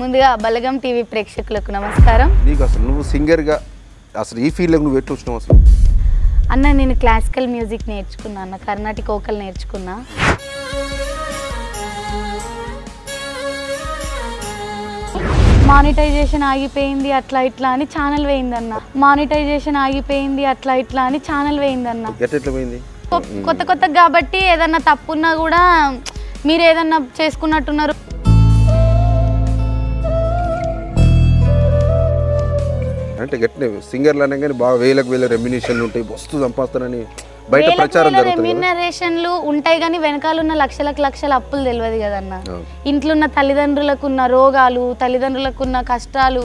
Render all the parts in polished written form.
ముందుగా బలగం టీవీ ప్రేక్షకులకు నమస్కారం. నీకు అసలు నువ్వు సింగర్గా అసలు ఈ ఫీల్డ్లోకి నువ్వు ఎట్లా వచ్చినావు అసలు? అన్న నేను క్లాసికల్ మ్యూజిక్ నేర్చుకున్నా అన్న, కర్ణాటక వోకల్ నేర్చుకున్నా. మానిటైజేషన్ ఆగిపోయింది అట్లా ఇట్లా అని ఛానల్ వేయిందన్న. మానిటైజేషన్ ఆగిపోయింది అట్లా ఇట్లా అని ఛానల్ వేయిందన్న. ఎట్లా పోయింది? కొత్త కాబట్టి ఏదన్నా తప్పున్నా కూడా మీరు ఏదన్నా చేసుకున్నట్టున్నారు. అంటే గట్టినే సింగర్లు అనగానే బాగా వేల రెమ్యునేషన్లు ఉంటాయి, వస్తు సంపాదనని బయట ప్రచారం జరుగుతుంది. రెమ్యునరేషన్లు ఉంటాయి కానీ వెనకాల ఉన్న లక్షల అప్పులు తెలియదు కదన్న. ఇంట్లో ఉన్న తల్లిదండ్రులకు ఉన్న రోగాలు, తల్లిదండ్రులకు ఉన్న కష్టాలు,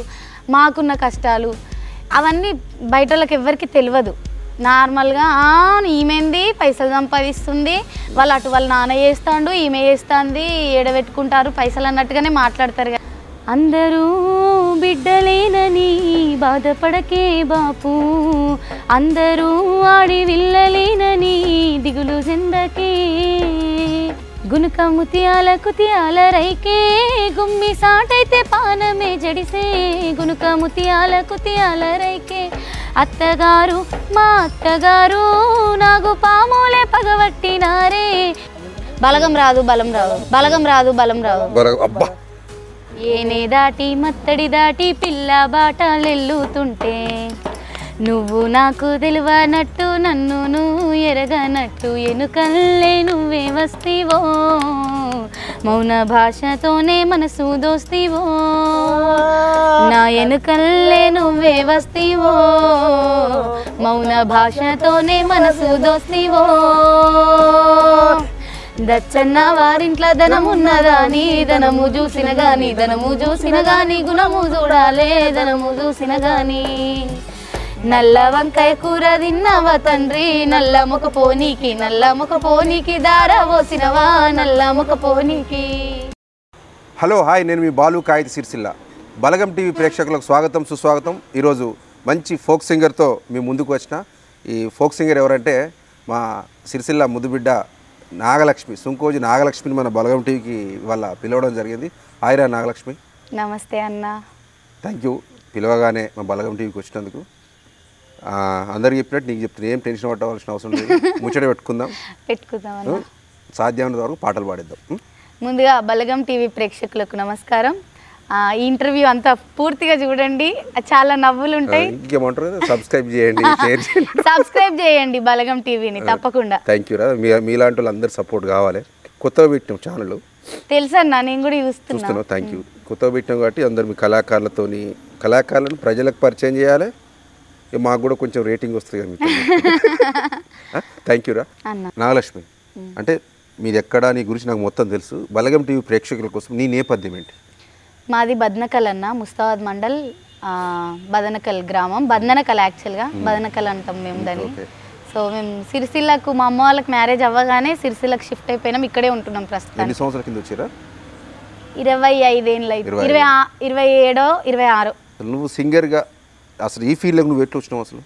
మాకున్న కష్టాలు అవన్నీ బయట వాళ్ళకి ఎవరికి తెలియదు. నార్మల్గా ఈమెంది పైసలు సంపాదిస్తుంది, వాళ్ళు అటు వాళ్ళ నాన్న చేస్తాడు, ఈమె చేస్తుంది, ఏడబెట్టుకుంటారు పైసలు అన్నట్టుగానే మాట్లాడతారు. అందరూ బిడ్డలేనని బాధపడకే బాపు, అందరూ ఆడి విల్లలేనని దిగులు చెందకే, గునుక ముత్యాల కుతియాల రైకే, గుమ్మి సాటైతే పానమే జడిసే, గునుక ముత్యాల కుతియాల రైకే, అత్తగారు మా అత్తగారు నాగు పాములే పగబట్టినారే. బలగం రాదు బలం రాదు, బలగం రాదు బలం రాదు. ఏనే దాటి మత్తడి దాటి పిల్ల బాటలెల్లుతుంటే, నువ్వు నాకు తెలివనట్టు నన్ను నువ్వు ఎరగనట్టు, ఎనుకల్లే నువ్వే వస్తీవో, మౌన భాషతోనే మనసు దోస్తీవో, నా ఎనుకల్లే నువ్వే వస్తీవో, మౌన భాషతోనే మనసు దోస్తీవో. దచ్చన్న వారింట్ల ధనమున్నదా నీ, ధనము చూసిన గాని ధనము చూసిన గాని గుణము చూడాలే, ధనము చూసిన గాని. నల్ల వంకాయ కూర తిన్నావా తండ్రి, నల్ల ముఖ పోనీకి, నల్ల ముఖ పోనీకి దార పోసినవా, నల్ల ముఖ పోనీకి. హలో హాయ్, నేను మీ బాలు కాయిత్ సిరిసిల్ల. బలగం టీవీ ప్రేక్షకులకు స్వాగతం సుస్వాగతం. ఈరోజు మంచి ఫోక్ సింగర్తో మీ ముందుకు వచ్చిన. ఈ ఫోక్ సింగర్ ఎవరంటే మా సిరిసిల్ల ముద్దుబిడ్డ నాగలక్ష్మి, సుంకోజి నాగలక్ష్మిని మన బలగం టీవీకి వాళ్ళ పిలవడం జరిగింది. హాయ్రా నాగలక్ష్మి. నమస్తే అన్న. థ్యాంక్ యూ, పిలవగానే మా బలగం టీవీకి వచ్చినందుకు. అందరికి చెప్పినట్టు నీకు చెప్తున్నా, ఏం టెన్షన్ పట్టవలసిన అవసరం లేదు, ముచ్చట పెట్టుకుందాం. సాధ్యమైనంత వరకు పాటలు పాడిద్దాం. ముందుగా బలగం టీవీ ప్రేక్షకులకు నమస్కారం. ఈ ఇంటర్వ్యూ అంతా పూర్తిగా చూడండి, చాలా నవ్వులు ఉంటాయి. ఇంకేమంటారు, సబ్స్క్రైబ్ చేయండి, షేర్ చేయండి, సబ్స్క్రైబ్ చేయండి బలగం టీవీని తప్పకుండా. థ్యాంక్ యూ రా, మీలాంటి వాళ్ళు అందరు సపోర్ట్ కావాలి. కొత్తగా పెట్టినాం ఛానల్, తెలుసన్నా, నేను కూడా చూస్తున్నాను. Thank you. కొత్తగా పెట్టినాం కాబట్టి అందరు మీ కళాకారులను ప్రజలకు పరిచయం చేయాలి, మాకు కూడా కొంచెం రేటింగ్ వస్తుంది కదా మీకు. థ్యాంక్ యూ రా నాగలక్ష్మి. అంటే మీది ఎక్కడ, నీ గురించి నాకు మొత్తం తెలుసు. బలగం టీవీ ప్రేక్షకుల కోసం నీ నేపథ్యం ఏంటి? మాది బద్నకల్ అన్న, ముస్తాబాద్ మండల్, బదనకల్ గ్రామం. బద్నకల్ యాక్చువల్గా, బదనకల్ అంటాం మేము దాన్ని. సో మేము సిరిసిల్లకు, మా అమ్మ వాళ్ళకి మ్యారేజ్ అవ్వగానే సిరిసిల్లకు షిఫ్ట్ అయిపోయినాం, ఇక్కడే ఉంటున్నాం ప్రస్తుతం. ఎన్ని సంవత్సరాల కింద వచ్చారా? 25 ఏళ్ళు అయితే, 27 26. నువ్వు సింగర్గా అసలు ఈ ఫీల్డ్లోకి నువ్వు ఎట్లా వచ్చినావు అసలు?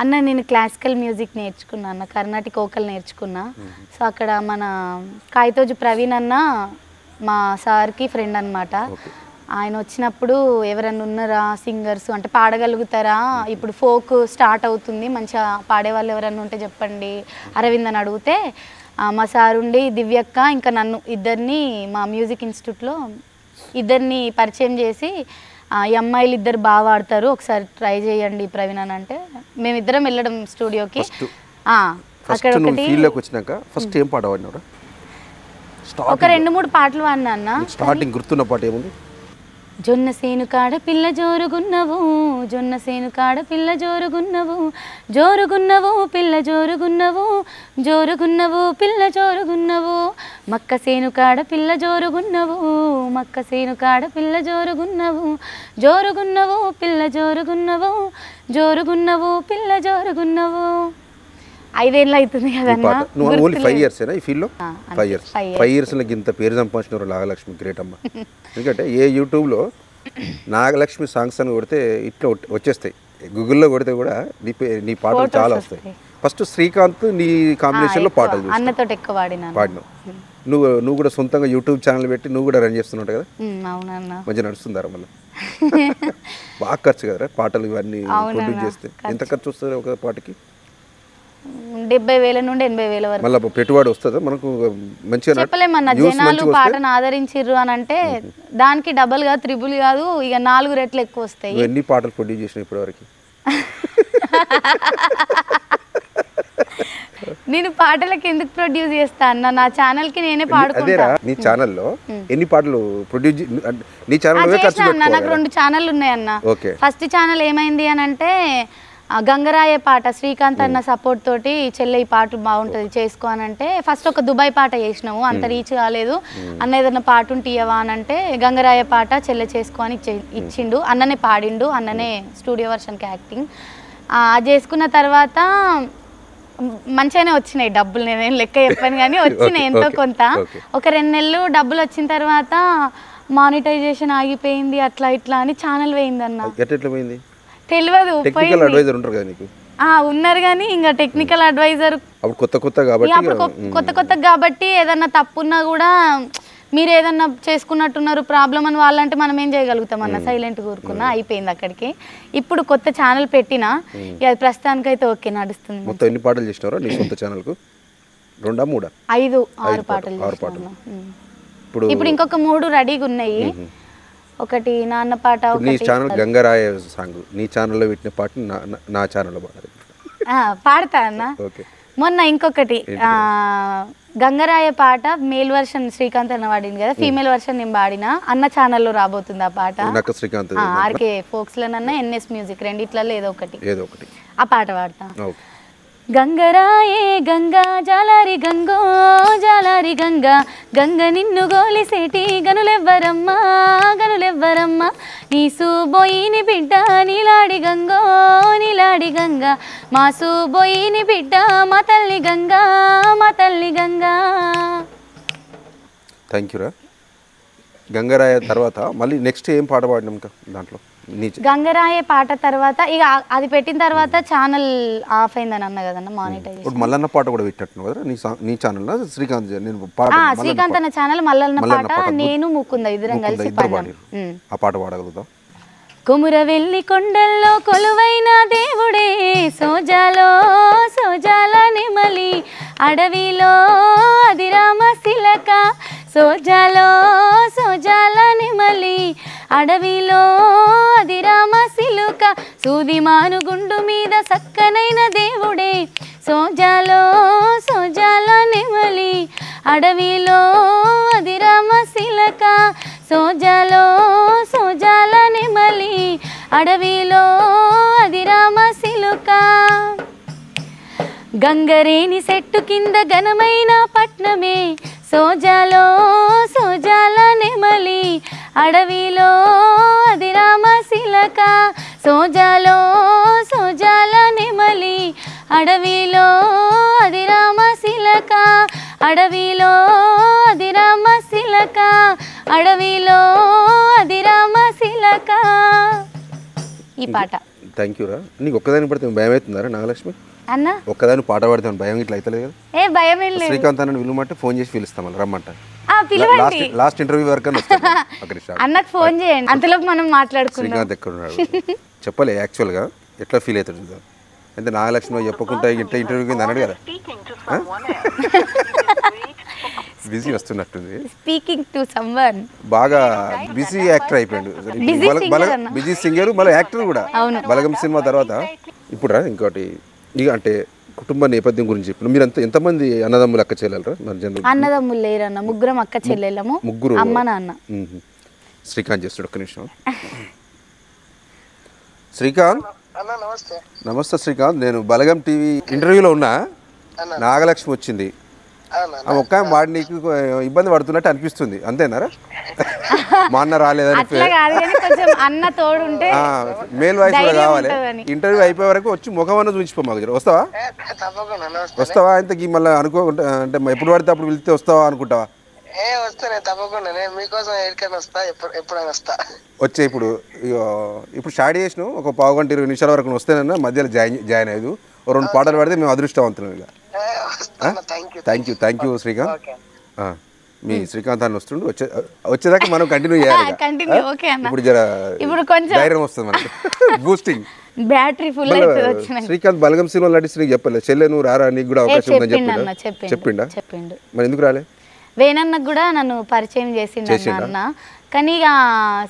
అన్న నేను క్లాసికల్ మ్యూజిక్ నేర్చుకున్నా అన్న, కర్ణాటక వోకల్ నేర్చుకున్నా. సో అక్కడ మన కాయితోజు ప్రవీణ్ అన్న మా సార్కి ఫ్రెండ్ అనమాట. ఆయన వచ్చినప్పుడు ఎవరన్నా ఉన్నారా సింగర్స్ అంటే పాడగలుగుతారా, ఇప్పుడు ఫోక్ స్టార్ట్ అవుతుంది, మంచిగా పాడేవాళ్ళు ఎవరన్నా ఉంటే చెప్పండి అరవింద్ అని అడిగితే, మా సార్ ఉండి దివ్యక్క ఇంకా నన్ను ఇద్దరిని మా మ్యూజిక్ ఇన్స్టిట్యూట్లో ఇద్దరిని పరిచయం చేసి, ఈ అమ్మాయిలు ఇద్దరు బాగా పాడతారు, ఒకసారి ట్రై చేయండి ప్రవీణ్ అని అంటే మేమిద్దరం వెళ్ళడం స్టూడియోకి. అక్కడ ఫస్ట్ ఏం పాట పాడినావు? ఒక 2-3 పాటలు పాడినా అన్న. స్టార్టింగ్ గుర్తున్న పాట ఏముంది? జొన్న సేను కాడ పిల్ల జోరుగున్నవు, జొన్న సేను కాడ పిల్ల జోరుగున్నవు, జోరుగున్నవు పిల్ల జోరుగున్నవు, జోరుగున్నవు పిల్ల జోరుగున్నవు, మక్క సేను కాడ పిల్ల జోరుగున్నవు, మక్క సేను కాడ పిల్ల జోరుగున్నవు, జోరుగున్నవు పిల్ల జోరుగున్నవు, జోరుగున్నవు పిల్ల జోరుగున్నవు. 5 ఏళ్ళు అవుతుంది కదన్నా. 5 years ఈ ఫీల్డ్లో? 5 years ఇంత పేరు సంపాదించిన నాగలక్ష్మి గ్రేట్ అమ్మ. ఎందుకంటే ఏ యూట్యూబ్లో నాగలక్ష్మి సాంగ్స్ అని కొడితే ఇట్లా వచ్చేస్తాయి, గూగుల్లో కొడితే కూడా నీ పాటలు చాలా వస్తాయి. ఫస్ట్ శ్రీకాంత్ నీ కాంబినేషన్లో పాటలు అన్నతో ఎక్కువ పాడినావు. నువ్వు కూడా సొంతంగా యూట్యూబ్ ఛానల్ పెట్టి నువ్వు కూడా రన్ చేస్తున్నావు కదా? అవునన్నా. మంచిగా నడుస్తుందారా మళ్ళీ? బాగా ఖర్చు కదరా పాటలు ఇవన్నీ ప్రొడ్యూస్ చేస్తే? ఎంత ఖర్చు వస్తుంది ఒక పాటకి? 70,000 నుండి 80,000 వరకు. మళ్ళీ పెట్టుబడి వస్తుందా మనకు? మంచిగా చెప్పలేమన్నా, జనాలు పాటను ఆదరించిర్రు అని అంటే దానికి డబల్ గా త్రిబుల్ కాదు, ఇక 4 రెట్లు ఎక్కువ వస్తాయి. ఎన్ని పాటలు ప్రొడ్యూస్ చేసినావు ఇప్పటివరకు? నేను పాటలకి ఎందుకు ప్రొడ్యూస్ చేస్తా అన్న, నా ఛానల్ కి నేనే పాడుకుంటా. నీ ఛానల్లో ఎన్ని పాటలు ప్రొడ్యూస్ నీ ఛానల్? నాకు 2 ఛానల్ ఉన్నాయన్న. ఫస్ట్ ఛానల్ ఏమైంది అని అంటే గంగరాయ పాట శ్రీకాంత్ అన్న సపోర్ట్ తోటి చెల్లె ఈ పాట బాగుంటుంది చేసుకో అని అంటే ఫస్ట్ ఒక దుబాయ్ పాట చేసినాము, అంత రీచ్ కాలేదు. అన్న ఏదన్నా పాట ఉంటే ఇవ్వవా అని అంటే గంగరాయ పాట చెల్లె చేసుకో అని ఇచ్చిండు. అన్ననే పాడిండు, అన్ననే స్టూడియో వర్షన్కి యాక్టింగ్. అది చేసుకున్న తర్వాత మంచిగానే వచ్చినాయి డబ్బులు, నేనేం లెక్క చెప్పాను కానీ వచ్చినాయి ఎంతో కొంత. ఒక 2 నెలలు డబ్బులు వచ్చిన తర్వాత మానిటైజేషన్ ఆగిపోయింది, అట్లా ఇట్లా అని ఛానల్ పోయింది అన్న. తెలియదు, ఉన్నారు కానీ ఇంకా టెక్నికల్ అడ్వైజర్ కొత్త కాబట్టి ఏదన్నా తప్పున్నా కూడా మీరు ఏదన్నా చేసుకున్నట్టున్నారు ప్రాబ్లం అని వాళ్ళంటే మనం ఏం చేయగలుగుతాం అన్న, సైలెంట్ కూరుకున్నా అయిపోయింది అక్కడికి. ఇప్పుడు కొత్త ఛానల్ పెట్టినా అది ప్రస్తుతానికైతే ఓకే నడుస్తుంది. మొత్తం ఎన్ని పాటలు చేసినారా నీ సొంత ఛానల్కు? 2 3 5 6 పాటలు. ఇప్పుడు ఇంకొక 3 రెడీగా ఉన్నాయి. ఒకటి నాన్న పాట. నీ ఛానల్ గంగరాయ సాంగ్ నీ ఛానల్లో పెట్టిన పాట నా ఛానల్లో పాడతా అన్న. మొన్న ఇంకొకటి గంగరాయ పాట మేల్ వర్షన్ శ్రీకాంత్ అన్న పాడింది కదా, ఫీమేల్ వర్షన్ నేను పాడిన, అన్న ఛానల్లో రాబోతుంది ఆ పాట. ఆర్కే ఫోక్స్ లోనన్నా ఎన్ఎస్ మ్యూజిక్ రెండిట్లలో ఏదో ఒకటి ఆ పాట పాడతా. గంగరాయే గంగా జాలారి గంగో జాలారి గంగా, గంగ నిన్ను గోలిసేటి గనులెవ్వరమ్మా గనులెవ్వరమ్మా, నీ సూబోయిని బిడ్డ నీలాడి గంగో నీలాడి గంగా, మా సూబోయిని బిడ్డ మా తల్లి గంగా మా తల్లి గంగా. థ్యాంక్ యూ రా. గంగరాయ తర్వాత మళ్ళీ నెక్స్ట్ ఏం పాట పాడినాం ఇంకా దాంట్లో? గంగరాయ పాట తర్వాత ఇక అది పెట్టిన తర్వాత ఛానల్ ఆఫ్ అయిందని అన్న కదన్న, మానిటైజేషన్. మల్లన్న పాట కూడా పెట్టినట్టు కదా నీ ఛానల్? శ్రీకాంత్ శ్రీకాంత్ అన్న ఛానల్ మల్లన్న పాట నేను ముకుంద ఇద్దరం కలిసి పాడాం. ఆ పాట పాడగలుగుతాం? కుముర వెళ్ళి కొండల్లో కొలువైన దేవుడే, సోజాలో సోజాల నెమలి అడవిలో అదిరామ శిలక, సోజాలో సోజాల నెమలి అడవిలో అదిరామ శిలుక, సూది మానుగుండు మీద సక్కనైన దేవుడే, సోజాలో సోజాల నెమలి అడవిలో అదిరామ శిలక, సోజాలో సోజాల నెమలి అడవిలో అదిరామ శిలుక. గంగరేని చెట్టు కింద ఘనమైన పట్నమే, సోజాలో సోజాల నెమలి అడవిలో అదిరామ శిలక, సోజాలో సోజాల నెమలి అడవిలో అదిరామ శిలక, అడవిలో అదిరామ శిలక, అడవిలో అదిరామ శిలక. ఈ పాట. థ్యాంక్ యూ రా. నీకు ఒక్కదాని పడితే భయం అవుతుందారా నాగలక్ష్మి? అన్న ఒక్కదాని పాట పాడితే భయం ఇట్లా అవుతలేదు కదా? ఏ భయం ఏం లేదు. శ్రీకాంత్ అన్న విలుమంటే ఫోన్ చేసి పిలుస్తాం మళ్ళీ రమ్మంట. లాస్ట్ ఇంటర్వ్యూ వరకు అన్నకు ఫోన్ చేయండి, అంతలోపు మనం మాట్లాడుకుందాం. శ్రీకాంత్ ఎక్కడ ఉన్నాడు చెప్పలే యాక్చువల్గా ఎట్లా ఫీల్ అవుతాడు చూద్దాం. అంటే నాగలక్ష్మి చెప్పకుండా ఇంట్లో ఇంటర్వ్యూ కింద అన్నాడు కదా, బిజీ వస్తున్నట్టుంది. Speaking to someone. బాగా బిజీ యాక్టర్ అయిపోయాడు, బిజీ సింగర్ మళ్ళీ యాక్టర్ కూడా. బలగం సినిమా తర్వాత ఇప్పుడు రా ఇంకోటి ఇక అంటే కుటుంబ నేపథ్యం గురించి చెప్పిన మీరు ఎంతమంది అన్నదమ్ములు అక్క చెల్లెలరా? అన్నదమ్ములు లేరన్న, ముగ్గురం అక్క చెల్లెళ్ళము, ముగ్గురు అమ్మ నాన్న. శ్రీకాంత్ చేస్తాడు ఒక్క నిమిషం. శ్రీకాంత్ నమస్తే. శ్రీకాంత్ నేను బలగం టీవీ ఇంటర్వ్యూలో ఉన్నా, నాగలక్ష్మి వచ్చింది, ఒక్క వాడి నీకు ఇబ్బంది పడుతున్నట్టు అనిపిస్తుంది అంతేనారా? మా అన్న రాలేదని మేల్ వాయిస్ కూడా కావాలి. ఇంటర్వ్యూ అయిపోయే వరకు వచ్చి ముఖం అన్న చూపించిపో మా దగ్గర. వస్తావా ఇంతకీ మళ్ళీ అనుకోకుండా అంటే ఎప్పుడు పడితే అప్పుడు వెళ్తే వస్తావా అనుకుంటావా? వచ్చే ఇప్పుడు స్టార్ట్ చేసినావు, ఒక 15 గంట 20 నిమిషాల వరకు వస్తేనన్నా మధ్యలో జాయిన్ అయ్యదు. 2 పాటలు పడితే మేము అదృష్టవంతులు. ఇక థ్యాంక్ యూ శ్రీకాంత్. మీ శ్రీకాంత్ అన్న వస్తుండు వచ్చేదాకా మనం కంటిన్యూ చేయాలి కంటిన్యూ ఓకే అన్న ఇప్పుడు జర ఇప్పుడు కొంచెం ధైర్యం వస్తుంది మనకి బూస్టింగ్ బ్యాటరీ ఫుల్ అవుతుంది వచ్చిన శ్రీకాంత్ బలగం సినిమా నటిస్తే నీకు చెప్పలేదు చెల్లె నువ్వు రారా నీకు కూడా అవకాశం ఉందని చెప్పిండా చెప్పిండు మరి ఎందుకు రాలే వేణన్నకు కూడా నన్ను పరిచయం చేసిండు అన్న కానీ ఇక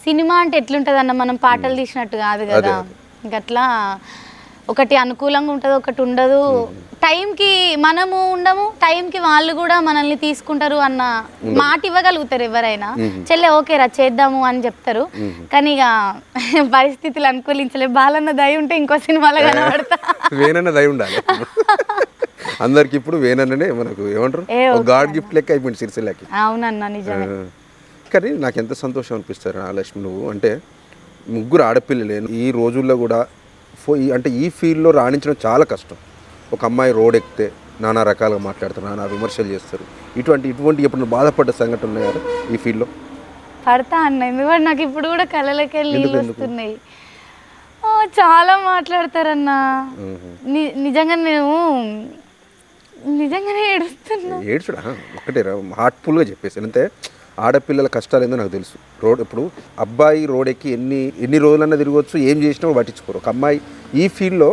సినిమా అంటే ఎట్లుంటది అన్న మనం పాటలు తీసినట్టు కాదు కదా ఇంకట్లా ఒకటి అనుకూలంగా ఉంటుంది ఒకటి ఉండదు టైంకి మనము ఉండము టైంకి వాళ్ళు కూడా మనల్ని తీసుకుంటారు అన్న మాట ఇవ్వగలుగుతారు ఎవరైనా చెల్లె ఓకే రా చేద్దాము అని చెప్తారు కానీ ఇక పరిస్థితులు అనుకూలించలే బాలన్న దయ ఉంటే ఇంకో సినిమాలో కనబడతా వేణన్న దయ ఉండాలి అందరికి ఇప్పుడు వేణన్ననే మనకు ఏమంటారు గాడ్ గిఫ్ట్ లెక్క అయిపోయింది సిరిసిల్లకి అవునన్నా నిజమే కానీ నాకు ఎంత సంతోషం అనిపిస్తారు లక్ష్మి నువ్వు అంటే ముగ్గురు ఆడపిల్లలే ఈ రోజుల్లో కూడా అంటే ఈ ఫీల్డ్లో రాణించడం చాలా కష్టం ఒక అమ్మాయి రోడ్ ఎక్కితే నానా రకాలుగా మాట్లాడతారు నానా విమర్శలు చేస్తారు ఇటువంటి ఎప్పుడు బాధపడ్డ సంఘటన ఉన్నాయి కదా ఈ ఫీల్డ్లో పడతా అన్న ఎందుకంటే నాకు ఇప్పుడు కూడా కళ్ళకి వెళ్ళి వస్తున్నాయి చాలా మాట్లాడతారన్న నిజంగా నేను నిజంగానే ఏడుచుడా ఒకటే హార్ట్ఫుల్గా చెప్పేసి అంతే ఆడపిల్లల కష్టాలు ఏందో నాకు తెలుసు ఇప్పుడు అబ్బాయి రోడ్ ఎక్కి ఎన్ని రోజులన్నా తిరగవచ్చు ఏం చేసినా పట్టించుకోరు ఒక అమ్మాయి ఈ ఫీల్డ్లో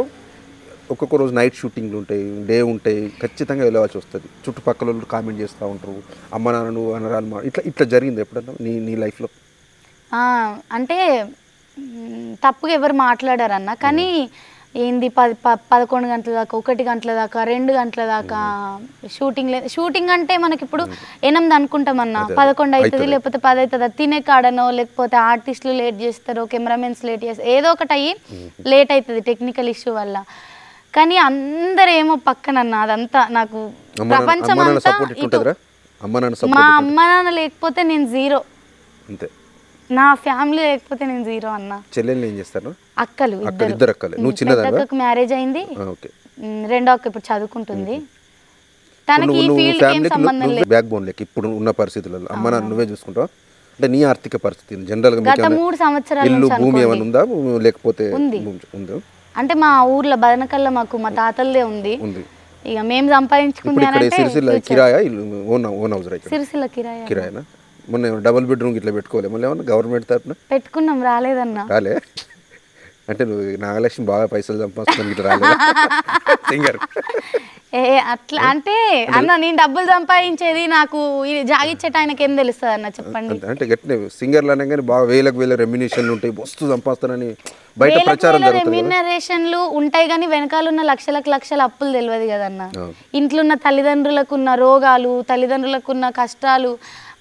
ఒక్కొక్క రోజు నైట్ షూటింగ్లు ఉంటాయి డే ఉంటాయి ఖచ్చితంగా వెళ్ళవలసి వస్తుంది చుట్టుపక్కల వాళ్ళు కామెంట్ చేస్తూ ఉంటారు అమ్మ నాన్న నువ్వు అనరాలు ఇట్లా జరిగింది ఎప్పుడన్నా నీ లైఫ్లో అంటే తప్పుగా ఎవరు మాట్లాడారన్న కానీ ఏంది 11 గంటల దాకా 1 గంటల దాకా 2 గంటల దాకా షూటింగ్ అంటే మనకి ఇప్పుడు 8 అనుకుంటామన్నా 11 అవుతుంది లేకపోతే 10 అవుతుంది తినే కాడనో లేకపోతే ఆర్టిస్టులు లేట్ చేస్తారో కెమెరామెన్స్ లేట్ చేస్తారు ఏదో ఒకటి అయ్యి లేట్ అవుతుంది టెక్నికల్ ఇష్యూ వల్ల కానీ అందరు ఏమో పక్కనన్నా అదంతా నాకు ప్రపంచం అంతా మా అమ్మ నాన్న లేకపోతే నేను జీరో అంతే నా ఫ్యామిలీ లేకపోతే నేను జీరో అన్న చెల్లెళ్ళు ఏం చేస్తారు అక్కలు ఇద్దరు అక్కలు నువ్వు చిన్నదానికి మ్యారేజ్ అయింది రెండో అక్క ఇప్పుడు చదువుకుంటుంది తనకి ఈ ఫీల్డ్ ఏం సంబంధం లేదు బ్యాక్ బోన్ లెక్క ఇప్పుడు ఉన్న పరిస్థితులలో అమ్మ నాన్న నువ్వే చూసుకుంటావు అంటే నీ ఆర్థిక పరిస్థితి జనరల్ గా గత 3 సంవత్సరాల ఇల్లు భూమి ఏమైనా ఉందా లేకపోతే ఉందా అంటే మా ఊర్లో బదనకల్ల మాకు మా తాతలదే ఉంది ఇక మేము సంపాదించుకుంది అంటే సిరిసిల్ల కిరాయా ఓన్ హౌస్ సిరిసిల్ల కిరాయనా మొన్న డబుల్ బెడ్రూమ్ ఇట్లా పెట్టుకోవాలి మళ్ళీ ఏమన్నా గవర్నమెంట్ తరఫున పెట్టుకున్నాం రాలేదన్నా రాలే అంటే నువ్వు నాగలక్ష్మి బాగా పైసలు సంపాదిస్తున్నాను ఇట్లా రాలేదు సింగర్ అట్లా అంటే అన్న నేను డబ్బులు సంపాదించేది నాకు జాగిచ్చేట ఆయనకి ఏం తెలుస్తుంది అన్న చెప్పండి అంటే గట్టినే సింగర్లు అనగానే బాగా వేల రెమ్యునేషన్లు ఉంటాయి వస్తు సంపాదిస్తానని బయట ప్రచారం జరుగుతుంది రెమ్యునరేషన్లు ఉంటాయి కానీ వెనకాల ఉన్న లక్షల అప్పులు తెలియదు కదన్న ఇంట్లో ఉన్న తల్లిదండ్రులకు ఉన్న రోగాలు తల్లిదండ్రులకు ఉన్న కష్టాలు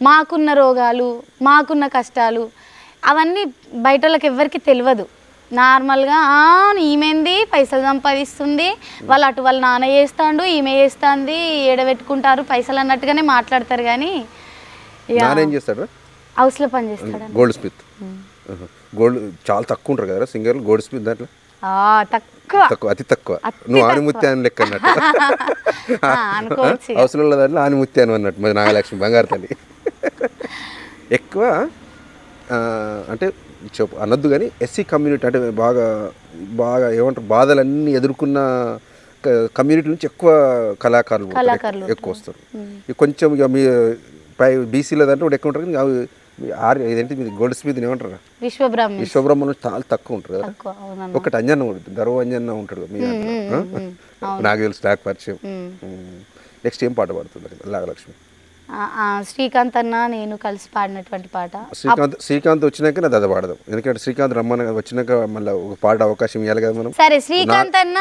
మాకున్న రోగాలు మాకున్న కష్టాలు అవన్నీ బయట వాళ్ళకి ఎవరికి తెలియదు నార్మల్గా ఈమెంది పైసలు సంపాదిస్తుంది వాళ్ళు అటు వాళ్ళ నాన్న చేస్తాడు ఈమె చేస్తుంది ఎడబెట్టుకుంటారు పైసలు అన్నట్టుగానే మాట్లాడతారు కానీ హౌస్లో పని చేస్తాడు గోల్డ్ స్మిత్ గోల్డ్ చాలా తక్కువ ఉంటారు కదా సింగర్లు గోల్డ్ స్మిత్ దాంట్లో తక్కువ అతి తక్కువ నువ్వు ఆనిముత్యాన్ని లెక్క అన్నట్టు అవసరం దాంట్లో ఆనిముత్యాన్ని అన్నట్టు మరి నాగలక్ష్మి బంగారు తల్లి ఎక్కువ అంటే చెప్పు అనొద్దు కానీ ఎస్సీ కమ్యూనిటీ అంటే బాగా ఏమంటారు బాధలన్నీ ఎదుర్కొన్న కమ్యూనిటీ నుంచి ఎక్కువ కళాకారులు ఎక్కువ వస్తారు కొంచెం ఇక మీ బీసీలో దాంట్లో కూడా ఎక్కువ ఉంటారు కానీ ఇదేంటి మీరు గోల్డ్ స్మిత్ ఏమంటారు విశ్వబ్రహ్మ నుంచి చాలా తక్కువ ఉంటారు కదా ఒకటి అంజన్న ఉంటుంది గర్వ అంజన్న ఉంటాడు మీ నాకు తెలుసు స్టాక్ పరిచయం నెక్స్ట్ ఏం పాట పాడుతుంది నాగలక్ష్మి శ్రీకాంత్ అన్న నేను కలిసి పాడినటువంటి పాట శ్రీకాంత్ వచ్చినాక నా దద పాడదాం ఎందుకంటే శ్రీకాంత్ రమ్మని వచ్చినాక మళ్ళీ ఒక పాట అవకాశం ఇవ్వాలి కదా మనం సరే శ్రీకాంత్ అన్న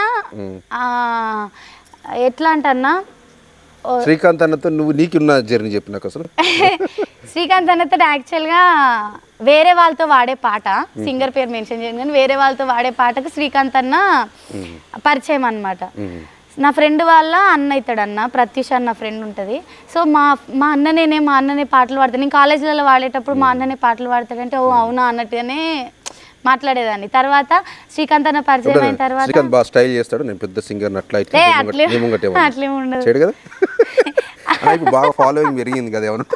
ఎట్లా అంటన్నా శ్రీకాంత్ అన్నతో నువ్వు నీకున్న జర్నీ చెప్పు నాకు అసలు శ్రీకాంత్ అన్నతో యాక్చువల్గా వేరే వాళ్ళతో వాడే పాట సింగర్ పేరు మెన్షన్ చేయను కానీ వేరే వాళ్ళతో వాడే పాటకు శ్రీకాంత్ అన్న పరిచయం అన్నమాట నా ఫ్రెండ్ వాళ్ళ అన్న అవుతాడు అన్న ప్రత్యూష్ అన్న ఫ్రెండ్ ఉంటుంది సో మా అన్ననే పాటలు పాడతాను నేను కాలేజీలలో వాడేటప్పుడు మా అన్ననే పాటలు పాడతాడంటే ఓ అవునా అన్నట్టుగానే మాట్లాడేదాన్ని తర్వాత శ్రీకాంత్ అన్న పరిచయం అయిన తర్వాత శ్రీకాంత్ బాగా స్టైల్ చేస్తాడు నేను పెద్ద సింగర్ అట్లే ఉండదు కదా బాగా ఫాలోయింగ్ పెరిగింది కదా ఏమన్నా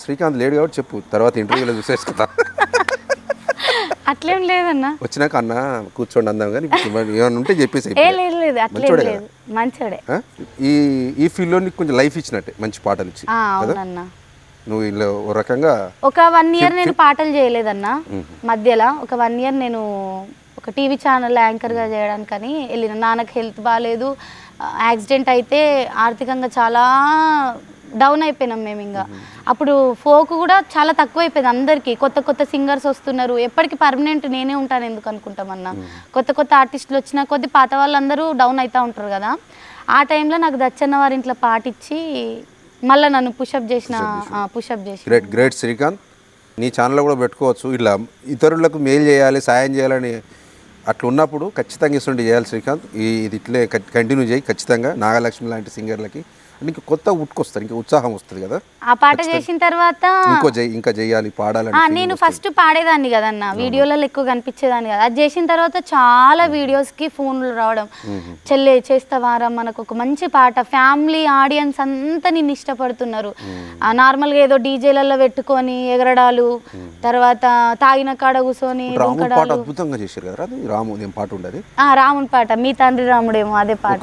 శ్రీకాంత్ లేడు కాబట్టి చెప్పు తర్వాత ఇంటర్వ్యూలో చూసేసుకుంటా అట్లేం లేదన్నా వచ్చినాక అన్న కూర్చోండి అందాం కానీ ఏమన్నా ఉంటే చెప్పేసి లేదు అట్లేం లేదు మంచోడే. ఈ ఈ ఫీల్డ్లో నీకు కొంచెం లైఫ్ ఇచ్చినట్టే, మంచి పాటలు ఇచ్చి. అవునన్నా. నువ్వు ఇలా ఓ రకంగా ఒక 1 ఇయర్ నేను పాటలు చేయలేదన్నా. మధ్యలో ఒక 1 ఇయర్ నేను ఒక టీవీ ఛానల్ యాంకర్గా చేయడానికని వెళ్ళిన. నాన్నకి హెల్త్ బాగాలేదు, యాక్సిడెంట్ అయితే ఆర్థికంగా చాలా డౌన్ అయిపోయినాం మేము. ఇంకా అప్పుడు ఫోక్ కూడా చాలా తక్కువ అయిపోయింది అందరికీ. కొత్త కొత్త సింగర్స్ వస్తున్నారు, ఎప్పటికీ పర్మనెంట్ నేనే ఉంటాను ఎందుకు అనుకుంటామన్నా. కొత్త కొత్త ఆర్టిస్టులు వచ్చిన కొద్ది పాత వాళ్ళందరూ డౌన్ అవుతూ ఉంటారు కదా. ఆ టైంలో నాకు దచ్చన్న వారి ఇంట్లో పాటిచ్చి మళ్ళీ నన్ను పుషప్ చేసి. గ్రేట్ గ్రేట్ శ్రీకాంత్, నీ ఛానల్లో కూడా పెట్టుకోవచ్చు. ఇట్లా ఇతరులకు మేలు చేయాలి, సాయం చేయాలని అట్లా ఉన్నప్పుడు ఖచ్చితంగా ఇస్తుంటే చేయాలి శ్రీకాంత్. ఇది ఇట్లే కంటిన్యూ చేయి ఖచ్చితంగా. నాగలక్ష్మి లాంటి సింగర్లకి ఇంకా కొత్త ఉట్టుకొస్తారు, ఇంకా ఉత్సాహం వస్తుంది కదా. ఆ పాట చేసిన తర్వాత ఇంకా చేయాలి, పాడాలని. నేను ఫస్ట్ పాడేదాన్ని కదన్న, వీడియోలలో ఎక్కువ కనిపించేదాన్ని కదా. అది చేసిన తర్వాత చాలా వీడియోస్కి ఫోన్లు రావడం, చెల్లె చేస్తావారా మనకు ఒక మంచి పాట, ఫ్యామిలీ ఆడియన్స్ అంతా నిన్ను ఇష్టపడుతున్నారు. నార్మల్గా ఏదో డీజేలలో పెట్టుకొని ఎగరడాలు, తర్వాత తాగిన కాడ కూర్చొని అద్భుతంగా చేశారు కదా. రాము పాట ఉండదు, రాముని పాట మీ తండ్రి రాముడేమో అదే పాట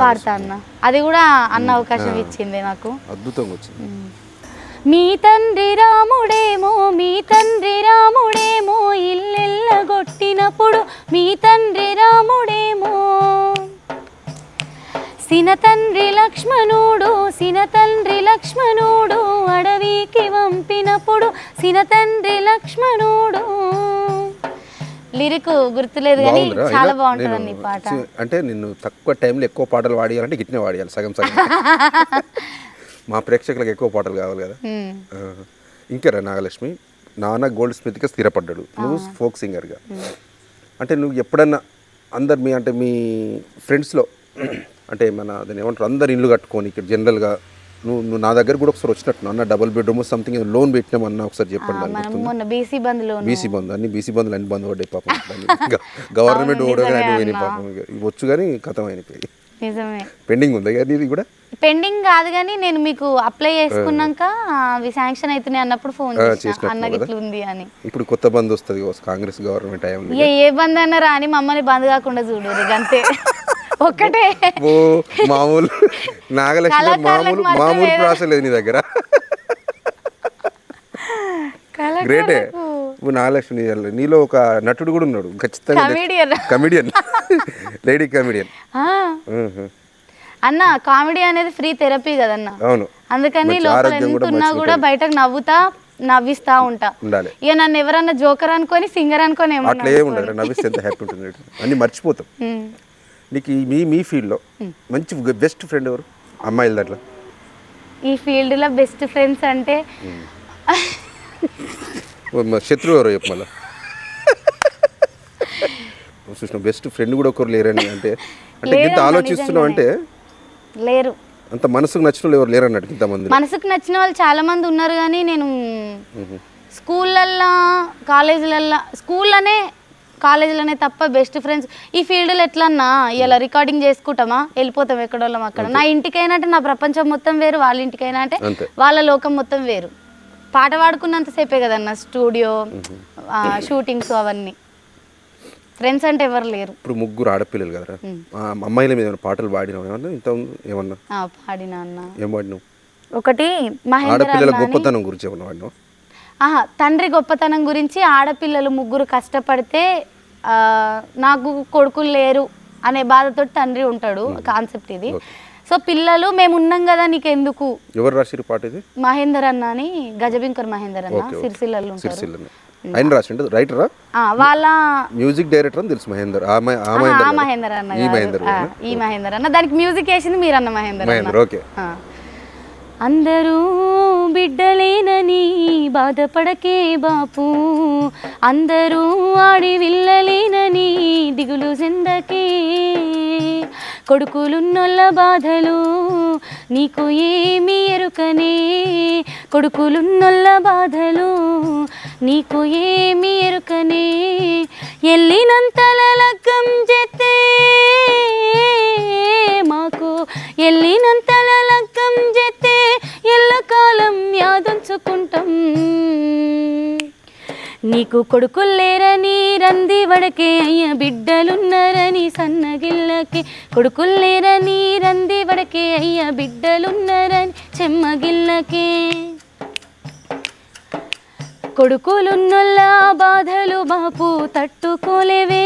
పాడతా అన్న. అది కూడా అన్న అవకాశం ఇచ్చింది నాకు, అద్భుతంగా వచ్చింది. మీ తండ్రి రాముడేమో, మీ తండ్రి రాముడేమో, ఇల్లెల్లగొట్టినప్పుడు మీ తండ్రి రాముడేమో, సిన తండ్రి లక్ష్మణుడు, సిన తండ్రి లక్ష్మణుడు, అడవికి పంపినప్పుడు సిన తండ్రి లక్ష్మణుడు. లిరిక్ గుర్తులేదు కానీ చాలా బాగుంటుందండి ఈ పాట. అంటే నిన్ను తక్కువ టైంలో ఎక్కువ పాటలు వాడియాలంటే గిట్నే వాడియాలి, సగం సగం. మా ప్రేక్షకులకు ఎక్కువ పాటలు కావాలి కదా. ఇంకేరా నాగలక్ష్మి, నాన్న గోల్డ్ స్మిత్గా స్థిరపడ్డాడు, నువ్వు ఫోక్ సింగర్గా. అంటే నువ్వు ఎప్పుడన్నా అందరు మీ ఫ్రెండ్స్లో అంటే దాన్ని ఏమంటారు, అందరు ఇల్లు కట్టుకొని ఇక్కడ జనరల్గా నువ్వు నా దగ్గర కూడా ఒకసారి వచ్చినట్టు అన్న, డబుల్ బెడ్రూమ్ సంథింగ్ లోన్ పెట్టినామన్నా ఒకసారి చెప్పండి. బీసీ బంధులు బీసీ బంధులు అన్ని బంధు పడ్డాయి పాపం. గవర్నమెంట్ ఓడగానే పాపం వచ్చు కానీ కథం అయిపోయి. నిజమే, పెండింగ్ ఉంది కదా. ఇది కూడా పెండింగ్ కాదు కానీ నేను మీకు అప్లై చేసుకున్నాక అవి శాంక్షన్ అవుతున్నాయి అన్నప్పుడు ఫోన్ చేసిన, అన్నకి ఇట్లా ఉంది అని. ఇప్పుడు కొత్త బంద్ వస్తుంది కాంగ్రెస్ గవర్నమెంట్ టైంలో. ఏ బంద్ అన్నా రాని మమ్మల్ని బంద్ కాకుండా చూడు అంతే. ఒక్కటే మామూలు నాగలక్ష్మి, మామూలు ప్రాసెస్ లేదు నీ దగ్గర. గ్రేటే. నాగలక్ష్మి నీలో ఒక నటుడు కూడా ఉన్నాడు ఖచ్చితంగా, కమిడియన్, లేడీ కమిడియన్ అన్న. కామెడీ అనేది ఫ్రీ థెరపీ కదన్న. అవును, అందుకని లోపల ఎంత ఉన్నా కూడా బయటకు నవ్విస్తా ఉంటా. ఇక నన్ను ఎవరన్నా జోకర్ అనుకొని సింగర్ అనుకొని అట్లా ఏముండదు, నవ్విస్తే ఎంత హ్యాపీ ఉంటుంది, అన్ని మర్చిపోతాం. నీకు మీ ఫీల్డ్లో మంచి బెస్ట్ ఫ్రెండ్ ఎవరు అమ్మాయిల దాంట్లో? ఈ ఫీల్డ్లో బెస్ట్ ఫ్రెండ్స్ అంటే శత్రువు ఎవరో చెప్పు మళ్ళా. చూసిన బెస్ట్ ఫ్రెండ్ కూడా ఒకరు లేరని అంటే ఇంత ఆలోచిస్తున్నావు అంటే లేరు. అంత మనసుకు నచ్చిన వాళ్ళు ఎవరు లేరు అన్నట్టు. ఇంతమంది మనసుకు నచ్చిన వాళ్ళు చాలా మంది ఉన్నారు కానీ నేను స్కూళ్ళల్లో కాలేజీలోనే తప్ప బెస్ట్ ఫ్రెండ్స్ ఈ ఫీల్డ్లో ఎట్లన్నా ఇలా రికార్డింగ్ చేసుకుంటామా వెళ్ళిపోతాం ఎక్కడోళ్ళం అక్కడ. నా ఇంటికైనా అంటే నా ప్రపంచం మొత్తం వేరు, వాళ్ళ ఇంటికైనా అంటే వాళ్ళ లోకం మొత్తం వేరు. పాట పాడుకున్నంతసేపే కదన్న స్టూడియో షూటింగ్స్ అవన్నీ. ఫ్రెండ్స్ అంటే ఎవరు లేరు. ఇప్పుడు ముగ్గురు ఆడపిల్లలు కదా, అమ్మాయిల మీద పాటలు పాడినావు ఇంత ఏమన్నా? పాడినా అన్న. ఏం పాడినావు? ఒకటి ఆడపిల్లల గొప్పతనం గురించి ఏమన్నా పాడినావు? తండ్రి గొప్పతనం గురించి. ఆడపిల్లలు ముగ్గురు కష్టపడితే నాకు కొడుకులు లేరు అనే బాధతో తండ్రి ఉంటాడు, కాన్సెప్ట్ ఇది. సో పిల్లలు మేము ఉన్నాం కదా నీకెందుకు. ఎవరు రాసిరు పాట ఇది? మహేందర్ అన్న అని, గజబింకర్ మహేందర్ అన్న, సిరిసిల్లలో ఉంటారు. ఆయన రాసిండు రైటరా? వాళ్ళ మ్యూజిక్ డైరెక్టర్ అని తెలుసు మహేందర్. మహేందర్ అన్న, ఈ మహేందర్ అన్న. దానికి మ్యూజిక్ వేసింది మీరన్న మహేందర్ అన్న. ఓకే. అందరూ బిడ్డలేనని బాధపడకే బాపు, అందరూ ఆడి విల్లలేనని దిగులు చెందకే, కొడుకులున్నొల్ల బాధలు నీకు ఏమి ఎరుకనే, కొడుకులున్నొల్ల బాధలు నీకు ఏమి ఎరుకనే, ఎల్లినంతల లగ్గం చేస్తే మాకు ఎల్లినంతల లగ్గం చేస్తే ఎల్లకాలం యాదుంచుకుంటాం, నీకు కొడుకుల్లేరని రంది వడకే అయ్య బిడ్డలున్నారని సన్నగిల్లకే కొడుకుల్లేరని రంది వడకే అయ్య బిడ్డలున్నారని చెమ్మగిల్లకే కొడుకులున్నొల్ల బాధలు బాపు తట్టుకోలేవే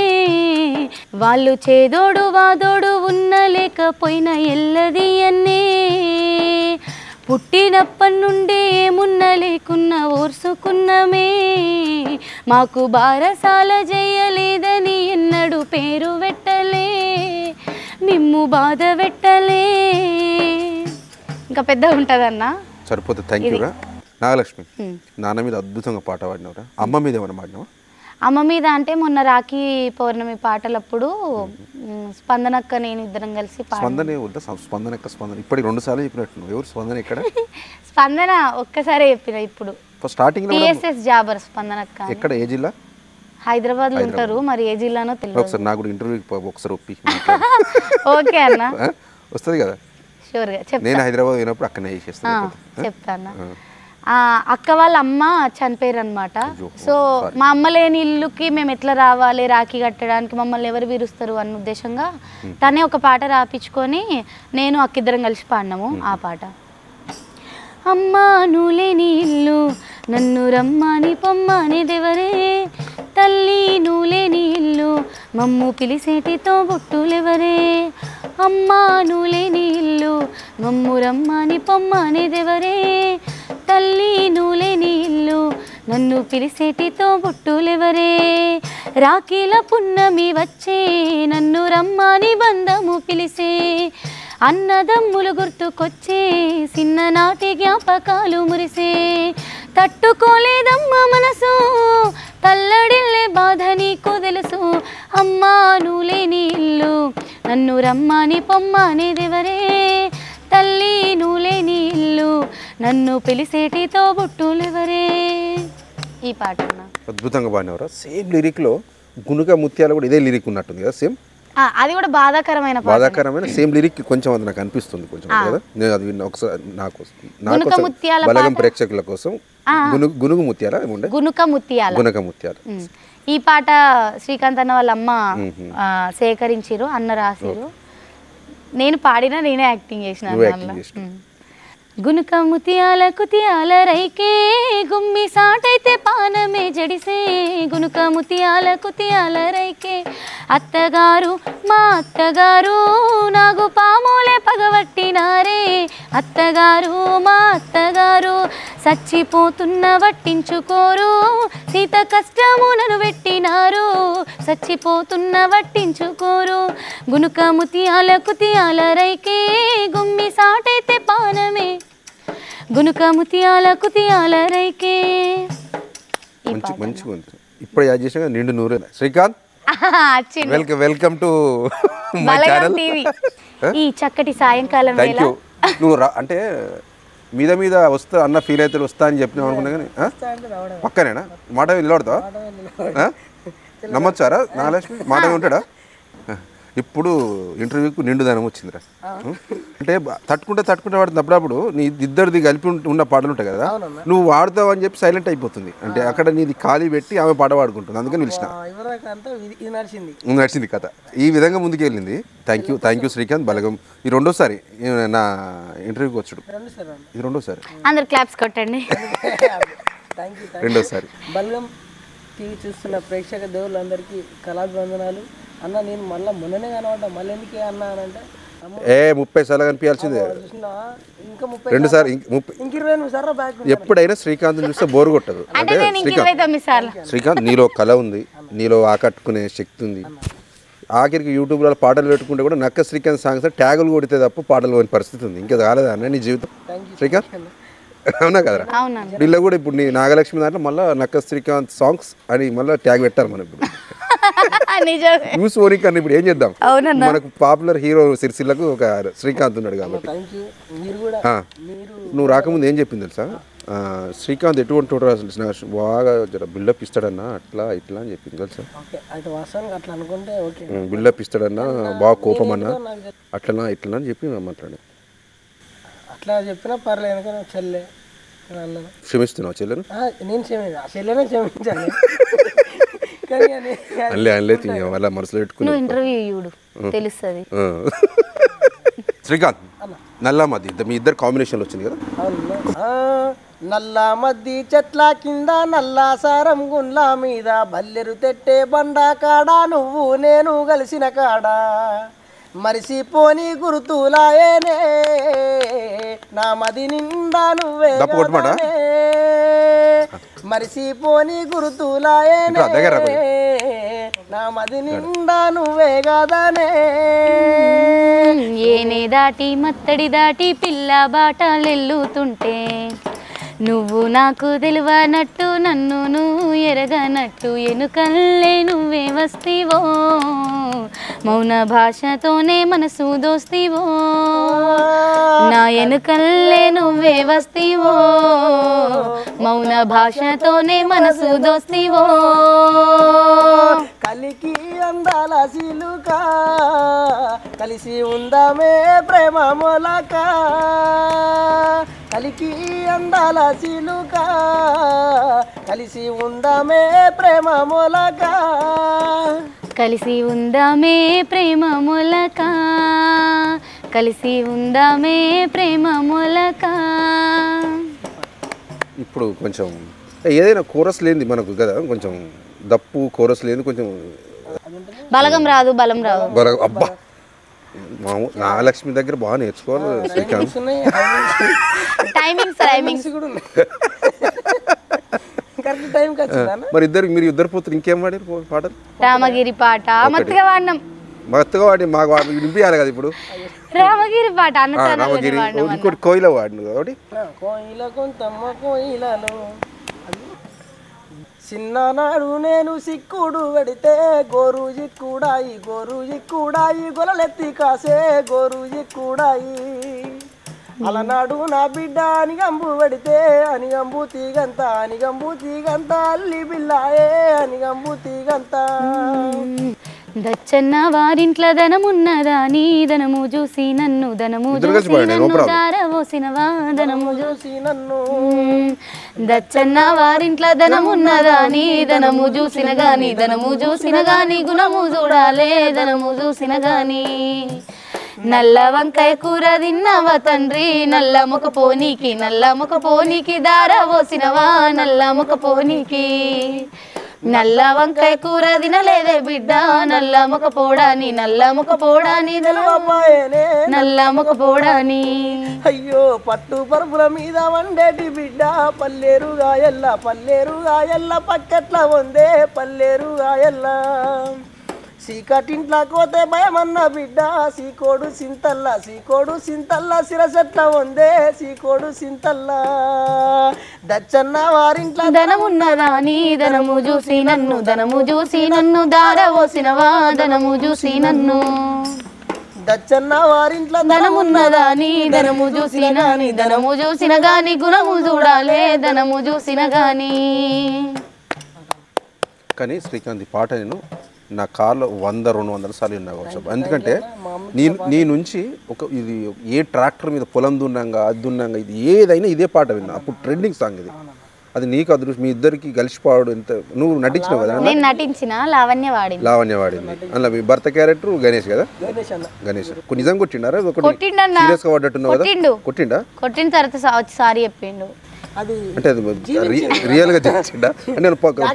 వాళ్ళు చేదోడు వాదోడు ఉన్న లేకపోయినా ఎల్లది అన్నే పుట్టినప్పటి నుండి ఏమున్న లేకున్నా ఓర్చుకున్నమే మాకు బారసాల చేయలేదని ఎన్నడు పేరు పెట్టలే మిమ్ము బాధ పెట్టలే ఇంకా పెద్దగా ఉంటుందన్న సరిపోతుంది. థ్యాంక్ యూ రా. నాగలక్ష్మి, నాన్న మీద అద్భుతంగా పాట పాడినవరా? అమ్మ మీద ఏమైనా పాడినావా? అమ్మ మీద అంటే మొన్న రాఖీ పౌర్ణమి పాటలప్పుడు స్పందనక్క నేను ఇద్దరం కలిసి స్పందన వద్దా? స్పందన ఇప్పటికి 2 సార్లు చెప్పినట్టు. ఎవరు స్పందన? ఎక్కడ స్పందన? ఒక్కసారే చెప్పిన. ఇప్పుడు స్టార్టింగ్ టిఎస్ఎస్ జాబర్ స్పందనక్క. ఎక్కడ? ఏ జిల్లా? హైదరాబాద్ లో ఉంటారు, మరి ఏ జిల్లానో తెలియదు. ఒకసారి నాకు ఇంటర్వ్యూకి ఒకసారి ఒప్పి. ఓకే అన్న, వస్తుంది కదా? షూర్ గా చెప్తా. నేను హైదరాబాద్ పోయినప్పుడు అక్కడనే చేసేస్తాను. చెప్తాను. అక్క వాళ్ళ అమ్మ చనిపోయారు అనమాట. సో మా అమ్మ లేని ఇల్లుకి మేము ఎట్లా రావాలి, రాఖీ కట్టడానికి మమ్మల్ని ఎవరు విరుస్తారు అన్న ఉద్దేశంగా తనే ఒక పాట రాపించుకొని నేను అక్కిద్దరం కలిసి పాడినాము ఆ పాట. అమ్మా నువ్వు లేని ఇల్లు నన్ను రమ్మని పొమ్మనేదెవరే, తల్లి నువ్వు లేని ఇల్లు మమ్ము పిలిసేటితో బొట్టులెవరే, అమ్మా నువ్వు లేని ఇల్లు మమ్ము రమ్మని పొమ్మనేదెవరే, తల్లి నువ్వు లేని ఇల్లు నన్ను పిలిసేటితో బొట్టులెవరే, రాఖీల పున్నమి వచ్చే నన్ను రమ్మని బంధము పిలిసే, అన్నదమ్ములు గుర్తుకొచ్చే చిన్ననాటి జ్ఞాపకాలు మురిసే, తట్టుకోలేదమ్మ మనసు తల్లడిల్లే బాధ నీకు తెలుసు, అమ్మా నువ్వు లేని ఇల్లు నన్ను రమ్మని పొమ్మనేదెవరే, తల్లి నువ్వు లేని ఇల్లు నన్ను పిలిసేటితో బొట్టులెవరే. ఈ పాట అద్భుతంగా పాడినవరా. సేమ్ లిరిక్లో గునుక ముత్యాలు కూడా ఇదే లిరిక్ ఉన్నట్టుంది కదా? సేమ్ అది కూడా బాధాకరమైన సేమ్ లిరిక్ కొంచెం అది నాకు అనిపిస్తుంది కొంచెం కదా. నేను అది విన్న ఒకసారి నా కోసం బలగం ప్రేక్షకుల కోసం గునుగు ముత్యాల గునుక ముత్యాలు ఈ పాట శ్రీకాంత్ అన్న వాళ్ళ అమ్మ సేకరించిరు, అన్న రాసిరు, నేను పాడినా నేనే యాక్టింగ్ చేసిన. గునుక ముత్యాల కుతియాల రైకే గుమ్మి సాటైతే పానమే జడిసే, గునుక ముత్యాల కుతియాల రైకే అత్తగారు మా అత్తగారు నాగు పాములే పగవట్టినారే, అత్తగారు మా అత్తగారు చచ్చిపోతున్న వట్టించుకోరు, సీత కష్టమునను పెట్టినారు చచ్చిపోతున్న వట్టించుకోరు, గునుక ముత్యాల కుతియాల రైకే గుమ్మి సాటైతే పానమే గునుక ముత్యాల కుతియాల రైకే. మంచిగా ఉంది. ఇప్పుడు యాడ్ చేసిన నిండు నూరే. Srikanth, welcome to my channel. ఈ చక్కటి సాయంకాలం వేళ నువ్వు అంటే మీద వస్తా అన్న ఫీల్ అయితే వస్తా అని చెప్పినావు అనుకున్నా కానీ పక్కనేనా మాట నిలబడతావా? నమ్మొచ్చారా నాగలక్ష్మి? మాట ఉంటాడా? ఇప్పుడు ఇంటర్వ్యూకి నిండుదనం వచ్చిందిరా. అంటే తట్టుకుంటే వాడుతుంది. అప్పుడప్పుడు నీ ఇద్దరిది కలిపి ఉన్న పాటలు ఉంటాయి కదా, నువ్వు వాడతావు అని చెప్పి సైలెంట్ అయిపోతుంది. అంటే అక్కడ నీది ఖాళీ పెట్టి ఆమె పాట పాడుకుంటుంది, అందుకని పిలిచిన. నడిచింది కథ ఈ విధంగా ముందుకు వెళ్ళింది. Thank you Srikanth. బలగం ఈ రెండోసారి నా ఇంటర్వ్యూకి వచ్చాడు. ఇది రెండోసారి. అందరు క్లాప్స్ కొట్టండి. రెండోసారి. బలగం టీవీ చూస్తున్న ప్రేక్షక దేవుళ్ళందరికీ కళాభివందనాలు. అన్న నేను మళ్ళీ మొన్ననే కనబడ్డా, మళ్ళీ ఎందుకే అన్నా అని అంటే 30 సార్లు కనిపించాల్సిందే. ఇంకా 2 సార్లు ఇంక 28 సార్లు బ్యాక్. ఎప్పుడైనా శ్రీకాంత్ చూస్తే బోరు కొట్టదు. అంటే శ్రీకాంత్ నీలో కళ ఉంది, నీలో ఆకట్టుకునే శక్తి ఉంది. ఆఖరికి యూట్యూబ్లో పాటలు పెట్టుకుంటే కూడా నక్క శ్రీకాంత్ సాంగ్స్ ట్యాగులు కొడితే తప్ప పాటలు పోయిన పరిస్థితి ఉంది. ఇంకా కాలేదా అన్న నీ జీవితం శ్రీకాంత్? అవునా కదరా? వీళ్ళు కూడా ఇప్పుడు నీ నాగలక్ష్మి దాంట్లో మళ్ళీ నక్క శ్రీకాంత్ సాంగ్స్ అని మళ్ళీ ట్యాగ్ పెట్టారు మనం. ఇప్పుడు యూస్ ఓనిక్ అని ఇప్పుడు ఏం చేద్దాం? మనకు పాపులర్ హీరో సిరిసిల్లకు ఒక శ్రీకాంత్ ఉన్నాడు కాబట్టి. నువ్వు రాకముందు ఏం చెప్పింది తెలుసా? శ్రీకాంత్ ఎటువంటి బాగా బిల్డప్ ఇస్తాడన్నా అట్లా ఇట్లా అని చెప్పింది తెలుసా? బిల్డప్ ఇస్తాడన్నా, బాగా కోపం అన్నా, అట్లనా ఇట్లనా అని చెప్పి మాట్లాడాను. అట్లా చెప్పినా పర్లేదు, చెల్లె అన్నాను. క్షమిస్తున్నావు చెల్లెను? నేను చెల్లెనే క్షమించాను. కానీ అనలే అలా మనసులో పెట్టుకుని నువ్వు ఇంటర్వ్యూ చూడు తెలుస్తుంది. శ్రీకాంత్ నల్లా మధ్య మీ ఇద్దరు కాంబినేషన్లో వచ్చింది కదా? నల్లా మద్ది చెట్ల కింద నల్లా సారం గుండ్ల మీద బల్లెరు తెట్టే బండ కాడ నువ్వు నేను కలిసిన కాడ మరిసిపోని గుర్తులాయేనే నా మది నిండా నువ్వే మరిసిపోని గుర్తులాయేనే నా మది నిండా నువ్వే కదనే. ఏనే దాటి మత్తడి దాటి పిల్ల బాటలెల్లుతుంటే నువ్వు నాకు తెలివనట్టు నన్ను నువ్వు ఎరగనట్టు ఎనుకల్లే నువ్వే వస్తీవో మౌన భాషతోనే మనసు దోస్తీవో నా ఎనుకల్లే నువ్వే వస్తీవో మౌన భాషతోనే మనసు దోస్తీవో. కలికి అందాల సిలుక కలిసి ఉందామే ప్రేమ మొలక కలికి అందాల సిలుక కలిసి ఉందామే ప్రేమ మొలక కలిసి ఉందామే ప్రేమ మొలక కలిసి ఉందామే ప్రేమ మొలక. ఇప్పుడు కొంచెం ఏదైనా కోరస్ లేనిది మనకు కదా, కొంచెం దప్పు కోరస్ లేని కొంచెం బలగం రాదు బలం రాదు. అబ్బా నాగలక్ష్మి దగ్గర బాగా నేర్చుకోవాలి శ్రీకాంత్. టైమింగ్స్ కూడా ఉన్నాయి. కరెక్ట్ టైం ఖచ్చితంగా. మరి మీరు ఇద్దరు పోతున్నారు ఇంకేం వాడారు పాటలు? రామగిరి పాట మత్తుగా వాడినాం. మత్తుగా వాడి మాకు వినిపించాలి కదా ఇప్పుడు. రామగిరి పాట రామగిరి ఇంకోటి కోయిల వాడిను కాబట్టి కోయిల కొంతమ్మ కోయిలలో చిన్ననాడు నేను సిక్కుడు పెడితే గోరుజి కూడాయి గొలలెత్తి కాసే గోరుజి కూడాయి అలనాడు నా బిడ్డ అనిగంబు పెడితే అనిగంబు తీగంత అల్లి బిల్లాయే అనిగంబు తీగంత. దచ్చన్న వారింట్ల ధనమున్నదా నీ ధనము చూసి నన్ను దారవోసినవా ధనము చూసి నన్ను దచ్చన్న వారింట్ల ధనమున్నదా నీ ధనము చూసిన గాని గుణము చూడాలే ధనము చూసిన గాని. నల్ల వంకాయ కూర తిన్నవా తండ్రి నల్ల ముఖ పోనీకి దారవోసినవా నల్ల ముఖ పోనీకి. నల్ల వంకాయ కూర తినలేదే బిడ్డ నల్ల ముఖ పోడాని నల్ల ముఖ పోడాని. అయ్యో పట్టు పరుపుల మీద వండేటి బిడ్డ పల్లేరుగా ఎల్ల పక్కట్ల వందే పల్లేరుగా సీకటింట్లా కోతే భయమన్న బిడ్డ సీకోడు సింతల్లా సిరసెట్ల వందే సీకోడు సింతల్లా. దచ్చన్న వారింట్ల ధనమున్నదా నీ ధనము చూసి నన్ను దారవోసినవా ధనము చూసి నన్ను. దచ్చన్న వారింట్ల ధనమున్నదా నీ ధనము చూసిన గాని గుణము చూడాలే ధనము చూసిన గాని. కానీ శ్రీకాంత్ పాట నేను నా కార్లో 100-200 సార్లు విన్నా కావచ్చు. ఎందుకంటే నీ నుంచి ఇది ఏ ట్రాక్టర్ మీద పొలం దున్నంగా ఇది ఏదైనా ఇదే పాట విన్నా. అప్పుడు ట్రెండింగ్ సాంగ్ ఇది. అది నీకు అదృష్టం, మీ ఇద్దరికి కలిసిపోవడం. ఎంత నువ్వు నటించినావు కదా? నేను నటించిన లావణ్య వాడింది. అందులో మీ భర్త క్యారెక్టర్ గణేష్ కదా? గణేష్ నిజంగా కొట్టిండారా? సీరియస్ గా పడ్డట్టున్నావు కదా? కొట్టిన తర్వాత సారీ చెప్పిండు. అంటే అది రియల్ గా చేసిండా? అంటే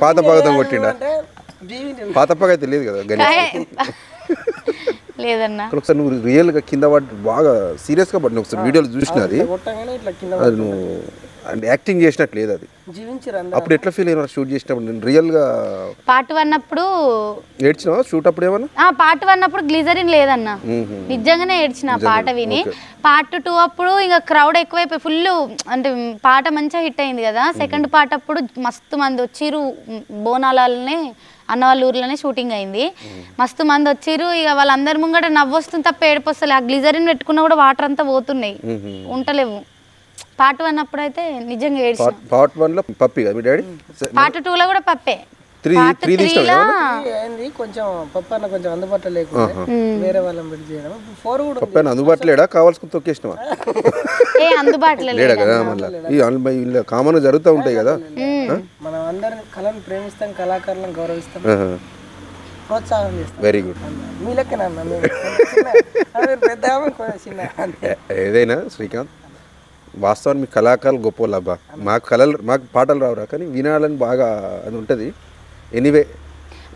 పాత పగతం కొట్టిండా? పాత పగ అయితే లేదు కదా గణేష్? లేదన్నా. ఒకసారి నువ్వు రియల్ గా కింద పడి బాగా సీరియస్ గా పడిన ఒకసారి వీడియోలు చూసిన అది నువ్వు యాక్టింగ్ చేసినట్టు లేదు అది. అప్పుడు ఎట్లా ఫీల్ అయినా షూట్ చేసినప్పుడు? నేను రియల్ గా పార్ట్ 1 అప్పుడు ఏడ్చినావా? షూట్ అప్పుడు ఏమన్నా? పార్ట్ 1 అప్పుడు గ్లిజరిన్ లేదన్నా, నిజంగానే ఏడ్చిన పాట విని. పార్ట్ 2 అప్పుడు ఇంకా క్రౌడ్ ఎక్కువైపోయి ఫుల్, అంటే పాట మంచిగా హిట్ అయింది కదా. సెకండ్ పార్ట్ అప్పుడు మస్తు మంది వచ్చిర్రు, బోనాలనే అన్న వాళ్ళ ఊర్లోనే షూటింగ్ అయింది. మస్తు మంది వచ్చిర్రు. ఇక వాళ్ళందరి ముంగట నవ్వొస్తుంది తప్ప ఏడిపోస్తలే. ఆ గ్లిజరిన్ పెట్టుకున్నా కూడా వాటర్ అంతా పోతున్నాయి, ఉంటలేవు. పార్ట్ 1 అప్పుడు అయితే నిజంగా ఏడ్చిన. పార్ట్ 1 లో పప్పి కదా మీ డాడీ? పార్ట్ 2 లో కూడా పప్పే. త్రీ తీసినావు ఏంది కొంచెం పప్పన్న కొంచెం అందుబాటులో లేకుండా వేరే వాళ్ళని పెట్టి చేయడం 4 కూడా ఉంది. పప్పైన అందుబాటులేడా కావాల్సుకుని తొక్కేసినావా అందుబాటులో లేడా కదా మళ్ళీ ఇలా కామన్ జరుగుతూ ఉంటాయి కదా మనం అందరిని కళను ప్రేమిస్తాం, కళాకారులను గౌరవిస్తాం, ప్రోత్సాహం చేస్తాం. Very good. మీ లెక్కనన్నా మేము పెద్ద చిన్న అంతే. ఏదైనా శ్రీకాంత్ వాస్తవానికి మీ కళాకారులు గొప్ప అబ్బా. మాకు పాటలు రావురా కానీ వినాలని బాగా అది ఉంటుంది. ఎనీవే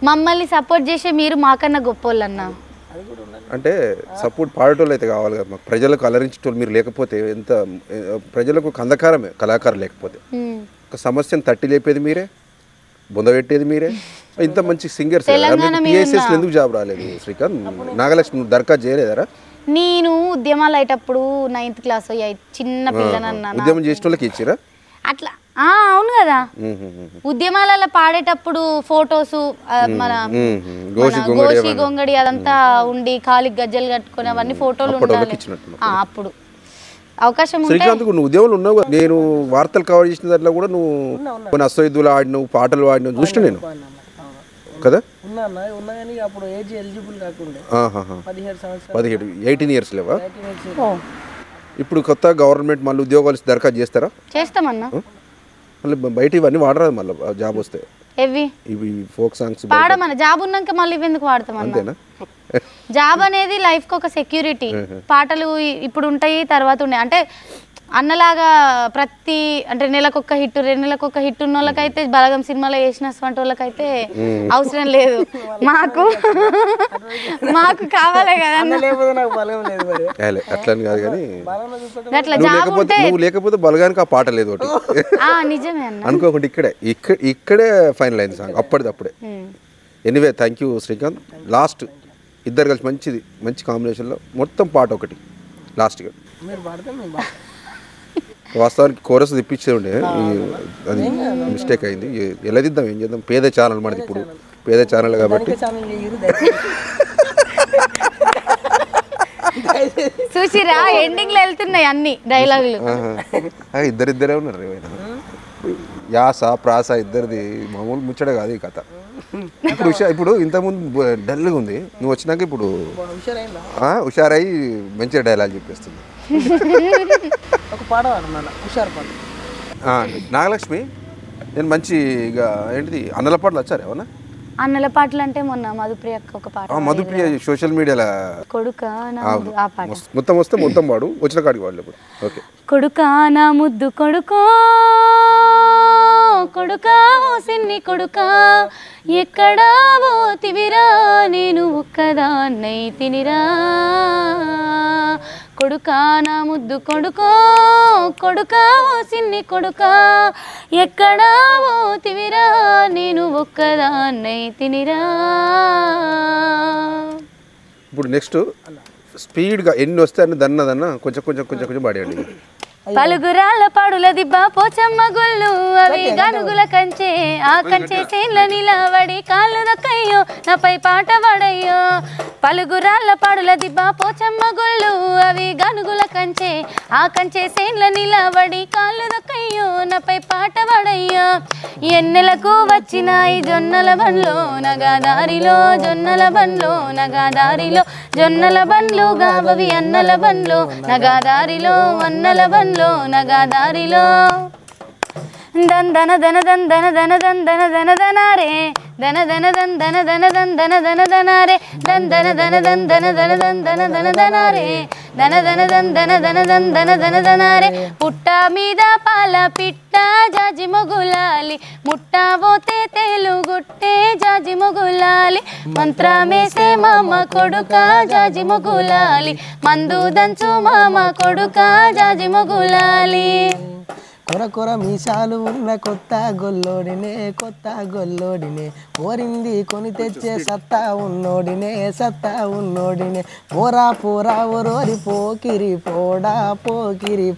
మమ్మల్ని సపోర్ట్ చేసే మీరు మాకన్నా గొప్పోళ్ళన్నా. అంటే సపోర్ట్ పాడేటోళ్ళు అయితే కావాలి కదా. మాకు ప్రజలకు అలరించేటోళ్ళు మీరు లేకపోతే ఎంత ప్రజలకు ఒక అంధకారమే కళాకారులు లేకపోతే. ఒక సమస్యను తట్టి లేపేది మీరే, బొందబెట్టేది మీరే. ఇంత మంచి సింగర్స్ పిఎస్ఎస్ ఎందుకు జాబ్ రాలేదు శ్రీకాంత్? నాగలక్ష్మి దరఖాస్తు చేయలేదరా? నేను ఉద్యమాలు అయ్యేటప్పుడు 9th క్లాస్ చిన్న పిల్లనన్నా. ఉద్యమం చేసిన వాళ్ళకి ఇచ్చిరా అట్లా? అవును కదా. ఉద్యమాలలో పాడేటప్పుడు ఫొటోస్ మన గోషి గొంగడి అదంతా ఉండి కాలికి గజ్జలు కట్టుకొని అవన్నీ ఫోటోలు ఉండాలి. అప్పుడు అవకాశం శ్రీకాంత్ నువ్వు ఉద్యమంలో ఉన్నావు. నేను వార్తలు కవర్ చేసిన దాంట్లో కూడా నువ్వు కొన్ని అసోయిద్దులు ఆడినావు, పాటలు ఆడినావు చూసిన నేను కదా. ఉన్నా కానీ అప్పుడు ఏజ్ ఎలిజిబుల్ కాకుండా 18 ఇయర్స్ లేవా? ఇప్పుడు కొత్త గవర్నమెంట్ మళ్ళీ ఉద్యోగాలు దరఖాస్తు చేస్తారా? చేస్తామన్నా. మళ్ళీ బయట ఇవన్నీ వాడరాదు మళ్ళీ జాబ్ వస్తే. ఇవి ఫోక్ సాంగ్స్ పాడమన్న జాబ్ ఉన్నాక మళ్ళీ ఎందుకు వాడతామన్నా? జాబ్ అనేది లైఫ్ కి ఒక సెక్యూరిటీ. పాటలు ఇప్పుడు ఉంటాయి, తర్వాత ఉన్నాయి. అంటే అన్నలాగా ప్రతి అంటే నెలకొక్క హిట్ 2 నెలకొక్క హిట్ ఉన్న వాళ్ళకైతే బలగం సినిమాలో వేసినటువంటి వాళ్ళకైతే అవసరం లేదు. మాకు కావాలి కదా. అట్లని కాదు కానీ నువ్వు లేకపోతే బలగానికి ఆ పాట లేదు ఒకటి. నిజమే అన్న. అనుకోకుండా ఇక్కడే ఫైనల్ అయింది సాంగ్ అప్పటిదప్పుడే. Anyway thank you Srikanth. Last ఇద్దరు కలిసి మంచి కాంబినేషన్లో మొత్తం పాట ఒకటి లాస్ట్గా. వాస్తవానికి కోరస్ తెప్పించే ఉండే, అది మిస్టేక్ అయింది. ఎలా దిద్దాం, ఏం చేద్దాం? పేద ఛానల్ మనది, ఇప్పుడు పేద ఛానల్ కాబట్టి చూసిరా ఎండింగ్ లో వెళ్తున్నాయి అన్ని డైలాగులు. ఇద్దరిద్దరే ఉన్నారు ఏమైనా. యాస ప్రాస ఇద్దరిది మామూలు ముచ్చట కాదు ఈ కథ. ఇప్పుడు ఇంతకుముందు డల్గా ఉంది, నువ్వు వచ్చినాక ఇప్పుడు హుషారై మంచిగా డైలాగ్ చెప్పేస్తుంది. నాగలక్ష్మి నేను మంచిగా ఏంటిది అన్నల పాటలు వచ్చారు ఏమన్నా? అన్నల పాటలు అంటే మొన్న మధుప్రియ ఒక పాట. మధుప్రియ సోషల్ మీడియాలో కొడుక మొత్తం వస్తే మొత్తం వాడు వచ్చిన కాడికి వాడు. ఓకే. కొడుక నా ముద్దు కొడుకో కొడుకా ఓ సిన్ని కొడుకా ఎక్కడా పోతివిరా నేను ఒక్కదాన్నై తినిరా కొడుకా నా ముద్దు కొడుకో కొడుకా ఓ సిన్ని కొడుకా ఎక్కడా పోతివిరా నేను ఒక్కదాన్నై తినిరా. ఇప్పుడు నెక్స్ట్ స్పీడ్గా ఎన్ని వస్తే అన్ని దన్న కొంచెం కొంచెం కొంచెం కొంచెం పాడేయండి. పలుగురాళ్ళ పాడుల దిబ్బ పోచమ్మ గుళ్ళు అవి గనుగుల కంచే ఆ కంచే సేన్ల నిలవడి కాళ్ళు దక్కయ్యో నాపై పాట పాడయ్యో. పలుగురాళ్ళ పాడుల దిబ్బ పోచమ్మ గుళ్ళు అవి గనుగుల కంచే ఆ కంచే సేన్ల నిలవడి కాళ్ళు దక్కయ్యో నాపై పాట పాడయ్యో. ఎన్నెలకు వచ్చినాయి జొన్నల బండ్లో నగాదారిలో జొన్నల బండ్లో నగాదారిలో జొన్నల బండ్లు గావవి అన్నల బండ్లో నగాదారిలో అన్నల బండ్లో నగాదారిలో. దందన దన దందన దన దందన దన దనారే దన దన దందన దన దందన దన దనారే దందన దన దందన దన దందన దన దనారే దన దన దందన దన దందన దన దనారే. పుట్ట మీద పాల పిట్ట జాజి మొగులాలి ముట్ట పోతే తెలుగుట్టే జాజి మొగులాలి మంత్రమేసే మామ కొడుక జాజి మొగులాలి మందు దంచు మామ కొడుక జాజి మొగులాలి. కొర కొర మీసాలు ఉన్న కొత్త గొల్లోడినే కోరింది కొని తెచ్చే సత్తా ఉన్నోడినే పోరా పోరా ఓరోరి పోకిరి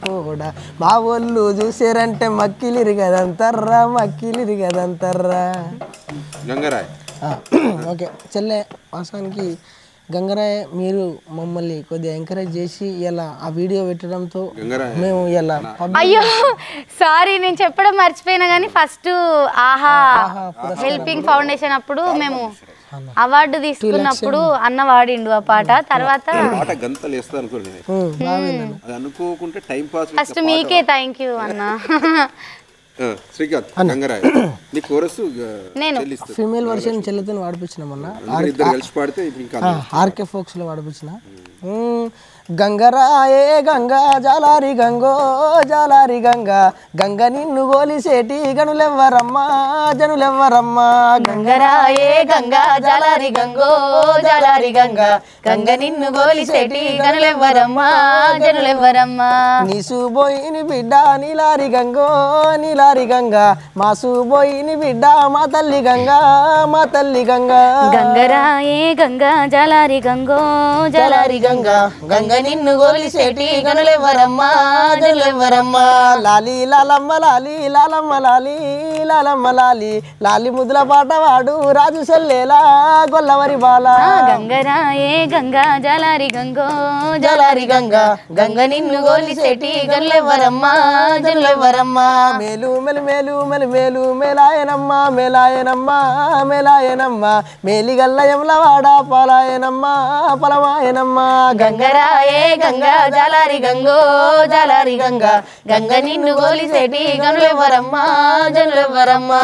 పోడా మా ఒళ్ళు చూసారంటే మక్కిలిరి కదంతర్రా. ఓకే చెల్లె వాస్తవానికి గంగరాయ మీరు మమ్మల్ని కొద్దిగా ఎంకరేజ్ చేసి ఇలా ఆ వీడియో పెట్టడంతో మేము ఇలా అయ్యో సారీ నేను చెప్పడం మర్చిపోయినా కానీ ఫస్ట్ ఆహా హెల్పింగ్ ఫౌండేషన్ అప్పుడు మేము అవార్డు తీసుకున్నప్పుడు అన్న వాడిండు ఆ పాట. తర్వాత ఫస్ట్ మీకే థ్యాంక్ యూ అన్న. శ్రీకాంత్ గంగరాయ్ నీ కోరస్ నేను ఫీమేల్ వర్షన్ చెల్లెతో వాడిపించినామన్న ఆర్కే ఫోక్స్ లో వాడిపించిన. గంగరాయే గంగా జాలారి గంగో జాలారి గంగా గంగ నిన్ను గోలిసేటి గనులెవ్వరమ్మా జనులెవ్వరమ్మా. గంగరాయే గంగా జాలారి గంగో జాలారి గంగా గంగ నిన్ను గోలిసేటి గనులెవ్వరమ్మా జనులెవ్వరమ్మా. నీసుబోయిని బిడ్డ నీలారి గంగో నీలారి గంగా మాసుబోయిని బిడ్డ మా తల్లి గంగా మా తల్లి గంగా. గంగరాయే గంగా జాలారి గంగో జాలారి గంగా గంగ నిన్ను గోలిసేటి గనులెవ్వరమ్మా జనులెవ్వరమ్మా. లాలి లాలమ్మ లాలి లాలమ్మ లాలి లాలమ్మ లాలి లాలి ముద్దుల పాట వాడు రాజు సెల్లేలా గొల్లవరి బాల. గంగరాయే గంగా జాలారి గంగో జాలారి గంగా గంగ నిన్ను గోలిసేటి గనులెవ్వరమ్మా జనులెవ్వరమ్మా. మేలు మెలు మేలు మెలు మేలు మేలాయనమ్మ మేలాయనమ్మ మేలాయనమ్మ మేలిగల్లయంల వాడ పలాయనమ్మ పలమాయనమ్మ. గంగరాయే గంగా జాలారి గంగో జాలారి గంగా గంగ నిన్ను గోలిసేటి గనులెవ్వరమ్మా జనులెవ్వరమ్మా.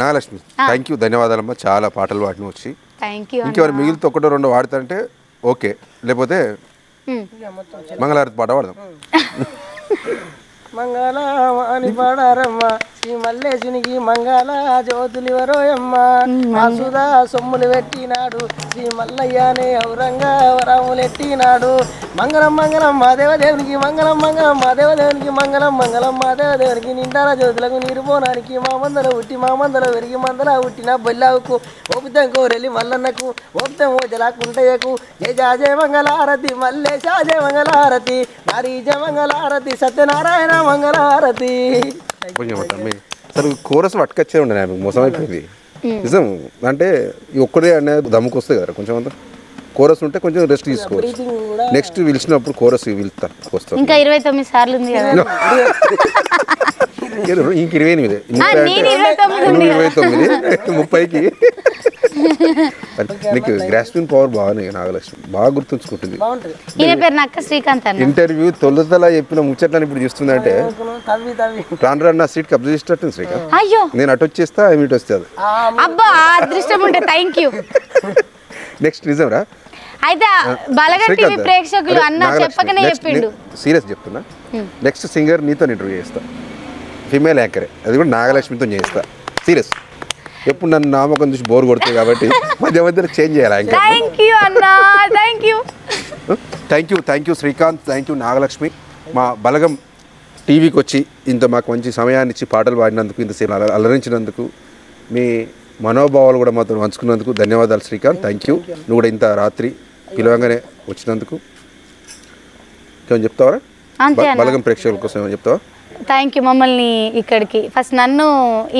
నాగలక్ష్మి థ్యాంక్ యూ, ధన్యవాదాలమ్మా. చాలా పాటలు వాటిని వచ్చి థ్యాంక్ యూ. ఇంకెవరు మిగిలితే ఒకటో రెండో వాడతారంటే ఓకే, లేకపోతే మంగళారతి పాట వాడదాం. మంగళమాని పాడారమ్మ శ్రీ మల్లేశునికి మంగళ జ్యోతులివరోయమ్మ. సుధా సొమ్ములు పెట్టినాడు శ్రీ మల్లయ్యనే ఔరంగా వరములెట్టినాడు. మంగళం మంగళం మా దేవదేవునికి మంగళం మంగళం మా దేవదేవునికి మంగళం మంగళం మా దేవదేవునికి నిండాల జ్యోతులకు నీరు పోనానికి మా మందల ఉట్టి మా మందల వెరిగి మందల ఉట్టిన బొల్లావుకు ఓపితం కోరెలి మల్లన్నకు ఓపితం ఓ జలాకుంటయ్యకు జయ జయ మంగళారతి మల్లేశ జయ మంగళారతి నారీ జయ మంగళారతి సత్యనారాయణ మంగళారతి. అసలు కోరస్ పట్టుకొచ్చే ఉండే నాకు మోసం అయిపోయింది నిజం. అంటే ఈ ఒక్కడే అనేది దమ్ముకు వస్తుంది కదా, కొంచెం అంతా కోరస్ ఉంటే కొంచెం రెస్ట్ తీసుకోవచ్చు. నెక్స్ట్ పిలిచినప్పుడు కోరస్ పిలుస్తా వస్తాను. ఇంకా 29 సార్లు ఉంది కదా. ఇంక 28 30కి నీకు గ్రాస్పింగ్ పవర్ బాగానే నాగలక్ష్మి బాగా గుర్తుంచుకుంటుంది. ఈయన పేరు నక్క శ్రీకాంత్ అన్న. ఇంటర్వ్యూ తొలుతలా చెప్పిన ముచ్చట్లని ఇప్పుడు చూస్తుందంటే రాను రాను నా సీట్ కబ్జా చేసేటట్టు శ్రీకాంత్. అయ్యో నేను అటు వచ్చేస్తా ఇటు వస్తుంది. అబ్బా అదృష్టం ఉంటే థ్యాంక్ యూ. నెక్స్ట్ నిజం రా అయితే బలగం టీవీ ప్రేక్షకులు అన్న చెప్పకనే చెప్పిండు. సీరియస్ చెప్తున్నా, నెక్స్ట్ సింగర్ నీతో ఇంటర్వ్యూ చేస్తా, ఫిమేల్ యాంకరే, అది కూడా నాగలక్ష్మితో చేస్తా. సీరియస్, ఎప్పుడు నన్ను నామకం చూసి బోర్ కొడుతుంది కాబట్టి మధ్య మధ్యలో చేంజ్ చేయాలి యాంకర్. థ్యాంక్ యూ అన్న, thank you. Thank you Srikanth, thank you Nagalakshmi. మా బలగం టీవీకి వచ్చి ఇంత మాకు మంచి సమయాన్ని ఇచ్చి పాటలు పాడినందుకు, ఇంతసేపు అలరించినందుకు, మీ మనోభావాలు కూడా మాతో పంచుకున్నందుకు ధన్యవాదాలు శ్రీకాంత్. Thank you. నువ్వు కూడా ఇంత రాత్రి పిలవంగానే వచ్చినందుకు ఏమని చెప్తావరా బలగం ప్రేక్షకుల కోసం ఏమని చెప్తావా? Thank you. మమ్మల్ని ఇక్కడికి ఫస్ట్ నన్ను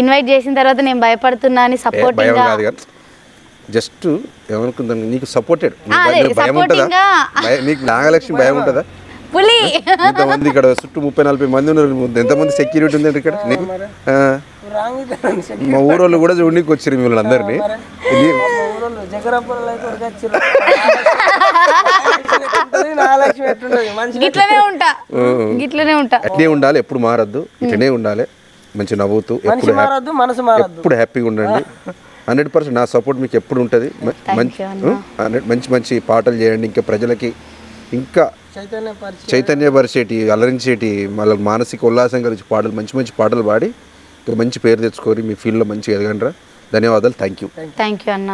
ఇన్వైట్ చేసిన తర్వాత నేను భయపడుతున్నా అని సపోర్టింగ్ గా, జస్ట్ ఏమనుకుందాం నీకు సపోర్టెడ్. భయం ఉంటుందా? నీకు నాగలక్ష్మి భయం ఉంటుందా? పులి ఇంతమంది ఇక్కడ చుట్టూ 30-40 మంది ఉన్నారు, ఎంతమంది సెక్యూరిటీ ఉందండి ఇక్కడ నీకు? మా ఊరోళ్ళు కూడా చూడడానికి వచ్చారు మిమ్మల్ని అందరినీ. అట్లే ఉండాలి, ఎప్పుడు మారద్దు, ఇట్లనే ఉండాలి, మంచి నవ్వుతూ ఎప్పుడు హ్యాపీగా ఉండండి. 100% నా సపోర్ట్ మీకు ఎప్పుడు ఉంటుంది. మంచి మంచి పాటలు చేయండి, ఇంకా ప్రజలకి ఇంకా చైతన్యపరిచేటి, అలరించేటి, మళ్ళీ మానసిక ఉల్లాసం కలిసి పాటలు, మంచి మంచి పాటలు పాడి ఇంకా మంచి పేరు తెచ్చుకొని మీ ఫీల్డ్లో మంచిగా ఎదగండి రా. ధన్యవాదాలు. థ్యాంక్ యూ అన్న.